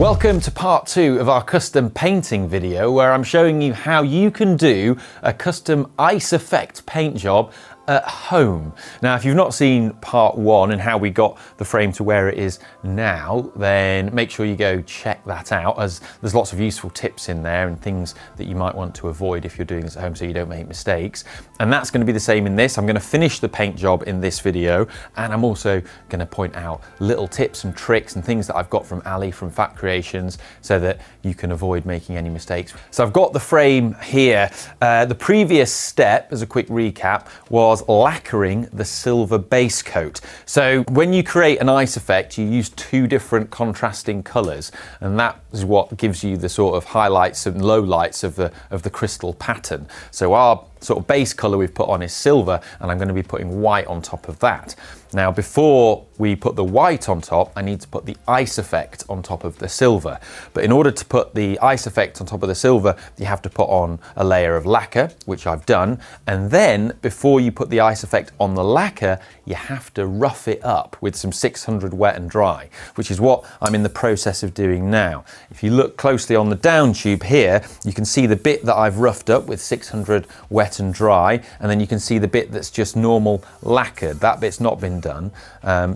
Welcome to part 2 of our custom painting video, where I'm showing you how you can do a custom ice effect paint job at home. Now, if you've not seen part 1 and how we got the frame to where it is now, then make sure you go check that out, as there's lots of useful tips in there and things that you might want to avoid if you're doing this at home so you don't make mistakes. And that's going to be the same in this. I'm going to finish the paint job in this video, and I'm also going to point out little tips and tricks and things that I've got from Ali from Fat Creations so that you can avoid making any mistakes. So I've got the frame here. The previous step, as a quick recap, was lacquering the silver base coat. So when you create an ice effect, you use 2 different contrasting colors, and that is what gives you the sort of highlights and lowlights of the crystal pattern. So our sort of base color we've put on is silver, and I'm going to be putting white on top of that. Now, before we put the white on top, I need to put the ice effect on top of the silver. But in order to put the ice effect on top of the silver, you have to put on a layer of lacquer, which I've done. And then before you put the ice effect on the lacquer, you have to rough it up with some 600 wet and dry, which is what I'm in the process of doing now. If you look closely on the down tube here, you can see the bit that I've roughed up with 600 wet and dry, and then you can see the bit that's just normal lacquered. That bit's not been done,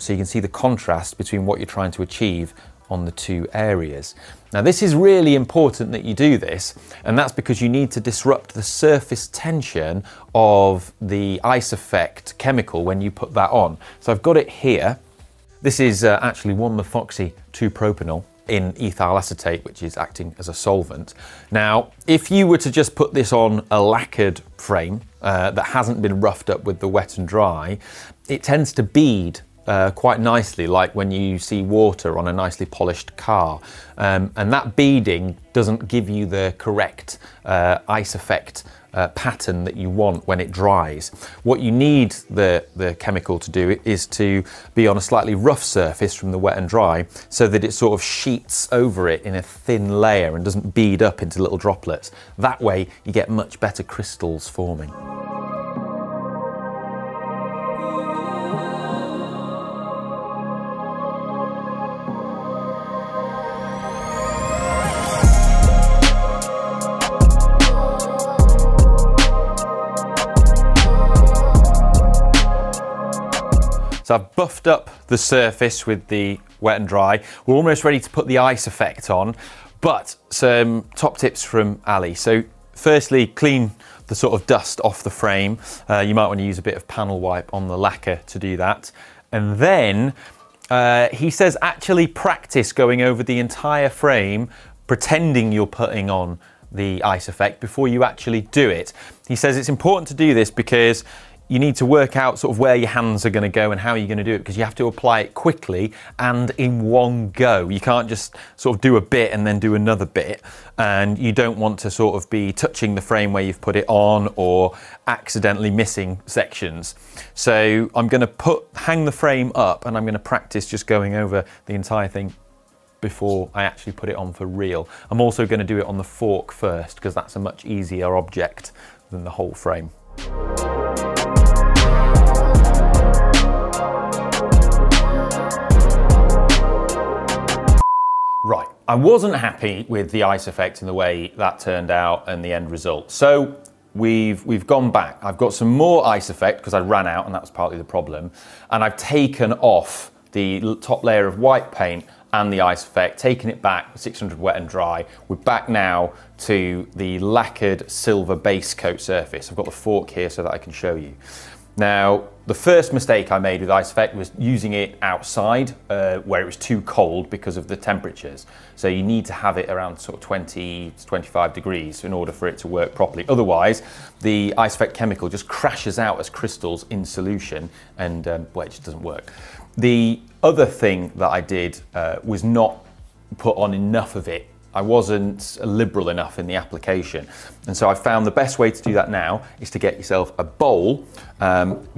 so you can see the contrast between what you're trying to achieve on the 2 areas. Now, this is really important that you do this, and that's because you need to disrupt the surface tension of the ice effect chemical when you put that on. So I've got it here. This is actually 1-methoxy 2-propanol in ethyl acetate, which is acting as a solvent. Now, if you were to just put this on a lacquered frame that hasn't been roughed up with the wet and dry, it tends to bead quite nicely, like when you see water on a nicely polished car. And that beading doesn't give you the correct ice effect pattern that you want when it dries. What you need the chemical to do is to be on a slightly rough surface from the wet and dry, so that it sort of sheets over it in a thin layer and doesn't bead up into little droplets. That way you get much better crystals forming. So I've buffed up the surface with the wet and dry. We're almost ready to put the ice effect on, but some top tips from Ali. So firstly, clean the sort of dust off the frame. You might want to use a bit of panel wipe on the lacquer to do that. And then he says actually practice going over the entire frame, pretending you're putting on the ice effect before you actually do it. He says it's important to do this because you need to work out sort of where your hands are going to go and how you're going to do it, because you have to apply it quickly and in one go. You can't just sort of do a bit and then do another bit, and you don't want to sort of be touching the frame where you've put it on or accidentally missing sections. So I'm going to hang the frame up, and I'm going to practice just going over the entire thing before I actually put it on for real. I'm also going to do it on the fork first, because that's a much easier object than the whole frame. Right, I wasn't happy with the ice effect and the way that turned out and the end result. So we've gone back. I've got some more ice effect because I ran out, and that was partly the problem. And I've taken off the top layer of white paint and the ice effect, taken it back with 600 wet and dry. We're back now to the lacquered silver base coat surface. I've got the fork here so that I can show you. Now, the first mistake I made with ice effect was using it outside where it was too cold because of the temperatures. So you need to have it around sort of 20 to 25 degrees in order for it to work properly. Otherwise, the ice effect chemical just crashes out as crystals in solution, and well, it just doesn't work. The other thing that I did was not put on enough of it. I wasn't liberal enough in the application. And so I found the best way to do that now is to get yourself a bowl,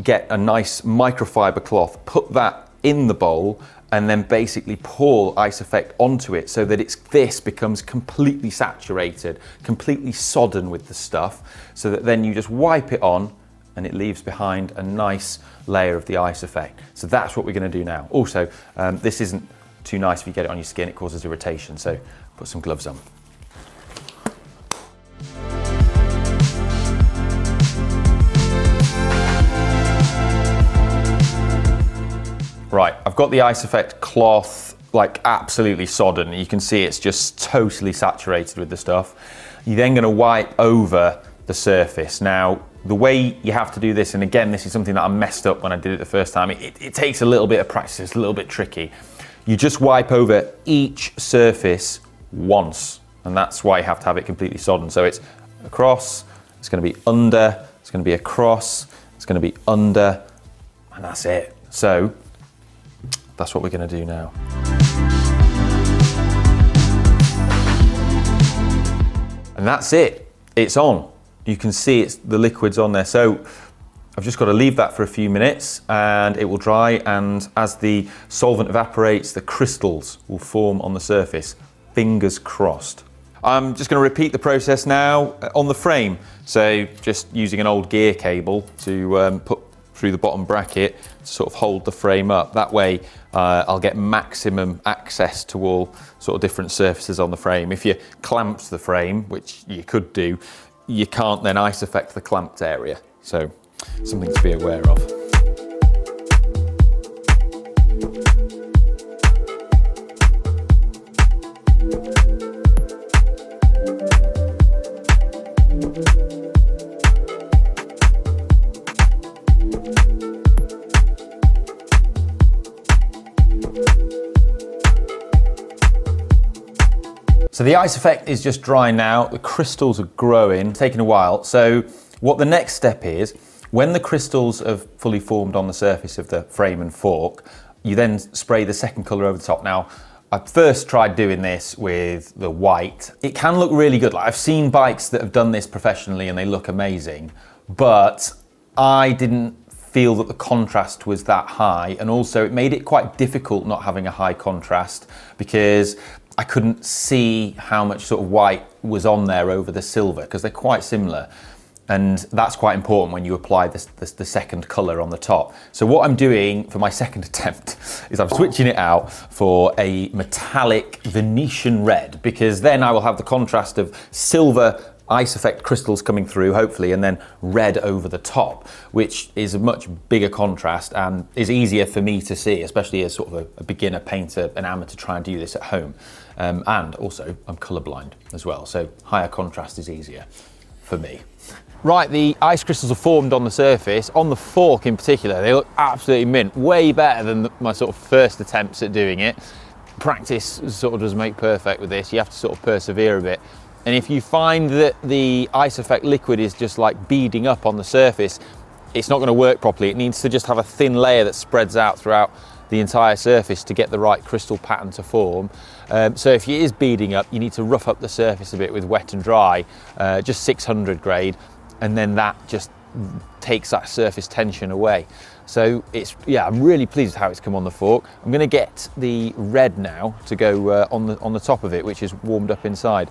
get a nice microfiber cloth, put that in the bowl, and then basically pour ice effect onto it so that this becomes completely saturated, completely sodden with the stuff, so that then you just wipe it on and it leaves behind a nice layer of the ice effect. So that's what we're going to do now. Also, this isn't too nice if you get it on your skin, it causes irritation, so put some gloves on. Right, I've got the Ice Effect cloth like absolutely sodden. You can see it's just totally saturated with the stuff. You're then going to wipe over the surface. Now, the way you have to do this, and again, this is something that I messed up when I did it the first time, it takes a little bit of practice, it's a little bit tricky. You just wipe over each surface once, and that's why you have to have it completely sodden. So it's across, it's going to be under, it's going to be across, it's going to be under, and that's it. So that's what we're going to do now. And that's it, it's on. You can see the liquid's on there. So I've just got to leave that for a few minutes and it will dry, and as the solvent evaporates, the crystals will form on the surface. Fingers crossed. I'm just going to repeat the process now on the frame. So just using an old gear cable to put through the bottom bracket to sort of hold the frame up. That way I'll get maximum access to all sort of different surfaces on the frame. If you clamped the frame, which you could do, you can't then ice effect the clamped area. So something to be aware of. So the ice effect is just dry now. The crystals are growing, it's taking a while. So what the next step is, when the crystals have fully formed on the surface of the frame and fork, you then spray the second colour over the top. Now, I first tried doing this with the white. It can look really good. Like, I've seen bikes that have done this professionally and they look amazing, but I didn't feel that the contrast was that high, and also it made it quite difficult not having a high contrast because I couldn't see how much sort of white was on there over the silver, because they're quite similar. And that's quite important when you apply the second colour on the top. So what I'm doing for my second attempt is I'm switching it out for a metallic Venetian red, because then I will have the contrast of silver ice effect crystals coming through, hopefully, and then red over the top, which is a much bigger contrast and is easier for me to see, especially as sort of a beginner painter, an amateur trying to do this at home. And also, I'm colourblind as well, so higher contrast is easier for me. Right, the ice crystals are formed on the surface. On the fork in particular, they look absolutely mint, way better than my sort of first attempts at doing it. Practice sort of does make perfect with this. You have to sort of persevere a bit. And if you find that the ice effect liquid is just like beading up on the surface, it's not going to work properly. It needs to just have a thin layer that spreads out throughout the entire surface to get the right crystal pattern to form. So if it is beading up, you need to rough up the surface a bit with wet and dry, just 600 grade, and then that just takes that surface tension away. So yeah, I'm really pleased with how it's come on the fork. I'm going to get the red now to go on the top of it, which is warmed up inside.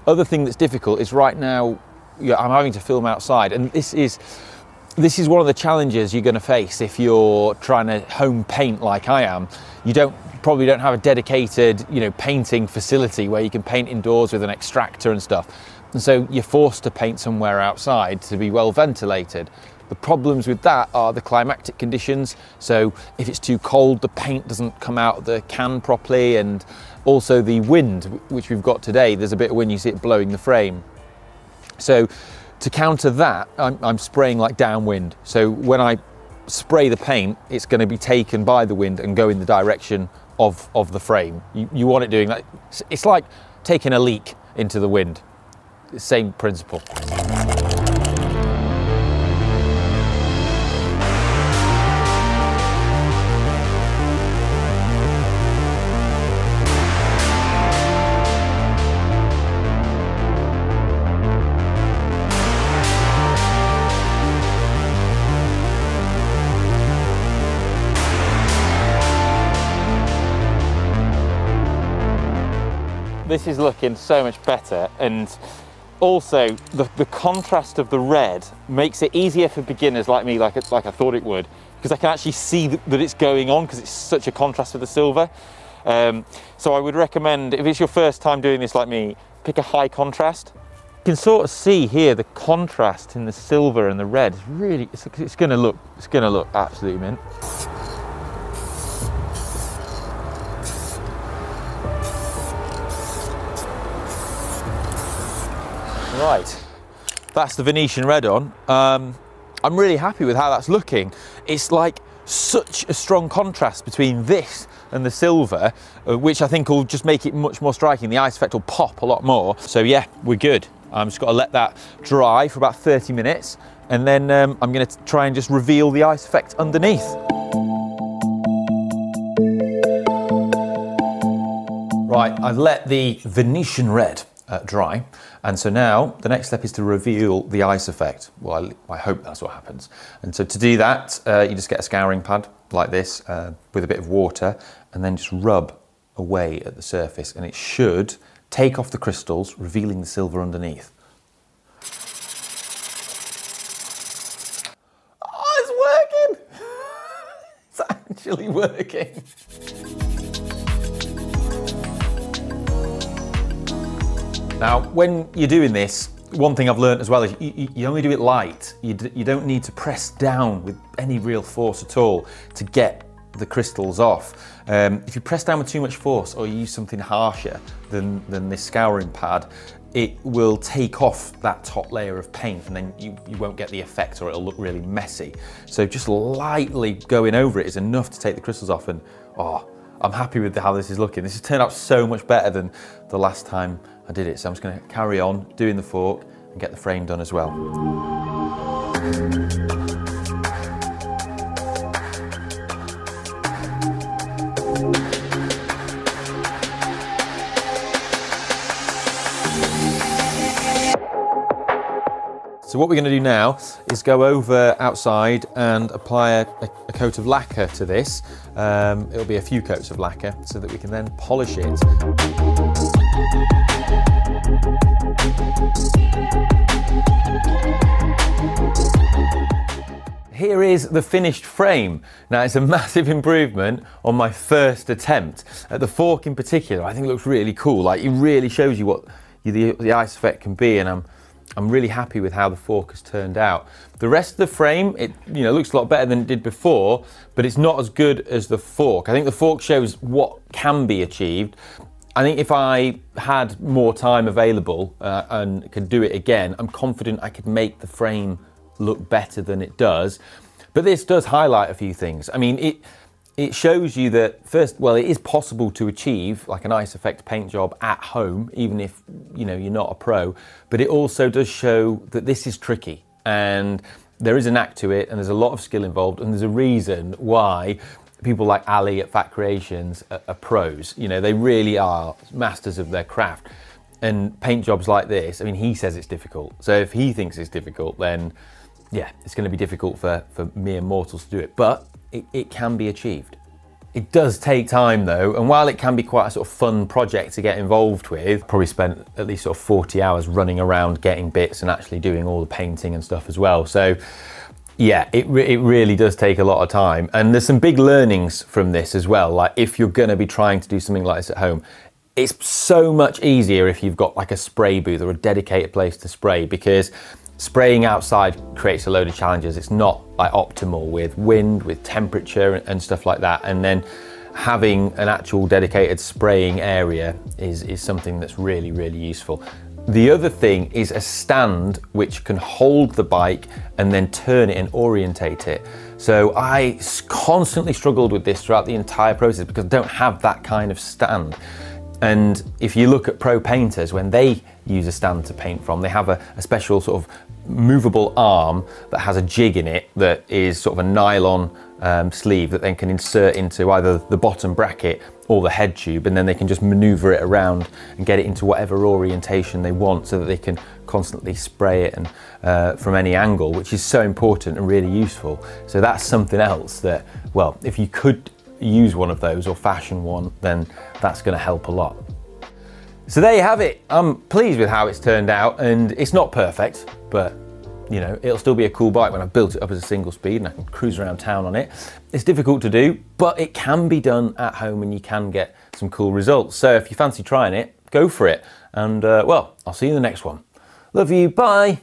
Other thing that's difficult is right now, I'm having to film outside, and this is one of the challenges you're going to face if you're trying to home paint like I am. You probably don't have a dedicated, painting facility where you can paint indoors with an extractor and stuff. And so you're forced to paint somewhere outside to be well ventilated. The problems with that are the climatic conditions. So if it's too cold, the paint doesn't come out of the can properly, and also the wind, which we've got today, there's a bit of wind, you see it blowing the frame. So to counter that, I'm spraying like downwind. So when I spray the paint, it's going to be taken by the wind and go in the direction of the frame. You want it doing that. It's like taking a leak into the wind. Same principle. This is looking so much better, and also the contrast of the red makes it easier for beginners like me, like I thought it would, because I can actually see that it's going on because it's such a contrast with the silver. So I would recommend, if it's your first time doing this like me, pick a high contrast. You can sort of see here the contrast in the silver and the red. It's really, it's gonna look absolutely mint. Right, that's the Venetian red on. I'm really happy with how that's looking. It's like such a strong contrast between this and the silver, which I think will just make it much more striking. The ice effect will pop a lot more. So yeah, we're good. I'm just got to let that dry for about 30 minutes, and then I'm going to try and just reveal the ice effect underneath. Right, I've let the Venetian red dry, and so now the next step is to reveal the ice effect. Well, I hope that's what happens. And so to do that, you just get a scouring pad like this with a bit of water, and then just rub away at the surface, and it should take off the crystals, revealing the silver underneath. Oh, it's working! It's actually working. Now, when you're doing this, one thing I've learned as well is you only do it light. You don't need to press down with any real force at all to get the crystals off. If you press down with too much force or you use something harsher than this scouring pad, it will take off that top layer of paint, and then you won't get the effect, or it'll look really messy. So just lightly going over it is enough to take the crystals off, and oh, I'm happy with how this is looking. This has turned out so much better than the last time I did it. So I'm just going to carry on doing the fork and get the frame done as well. So what we're going to do now is go over outside and apply a coat of lacquer to this. It'll be a few coats of lacquer so that we can then polish it. Here is the finished frame. Now, it's a massive improvement on my first attempt. The fork in particular, I think it looks really cool. Like, it really shows you what the ice effect can be, and I'm really happy with how the fork has turned out. The rest of the frame, it looks a lot better than it did before, but it's not as good as the fork. I think the fork shows what can be achieved. I think if I had more time available and could do it again, I'm confident I could make the frame look better than it does. But this does highlight a few things. I mean, it shows you that first, well, it is possible to achieve like an ice effect paint job at home, even if you're not a pro, but it also does show that this is tricky, and there is an knack to it, and there's a lot of skill involved, and there's a reason why people like Ollie at Fat Creations are pros. They really are masters of their craft. And paint jobs like this, I mean, he says it's difficult. So if he thinks it's difficult, then yeah, it's going to be difficult for mere mortals to do it, but it can be achieved. It does take time though, and while it can be quite a sort of fun project to get involved with, probably spent at least sort of 40 hours running around getting bits and actually doing all the painting and stuff as well. So yeah, it really does take a lot of time, and there's some big learnings from this as well. Like, if you're going to be trying to do something like this at home, it's so much easier if you've got like a spray booth or a dedicated place to spray, because spraying outside creates a load of challenges. It's not like optimal with wind, with temperature and stuff like that. And then having an actual dedicated spraying area is something that's really, really useful. The other thing is a stand which can hold the bike and then turn it and orientate it. So I constantly struggled with this throughout the entire process because I don't have that kind of stand. And if you look at pro painters, when they use a stand to paint from, they have a special sort of movable arm that has a jig in it that is sort of a nylon sleeve that then can insert into either the bottom bracket or the head tube, and then they can just maneuver it around and get it into whatever orientation they want, so that they can constantly spray it and from any angle, which is so important and really useful. So that's something else that, well, if you could use one of those or fashion one, then that's going to help a lot. So there you have it. I'm pleased with how it's turned out, and it's not perfect, but you know, it'll still be a cool bike when I've built it up as a single speed and I can cruise around town on it. It's difficult to do, but it can be done at home and you can get some cool results. So if you fancy trying it, go for it. And well, I'll see you in the next one. Love you, bye.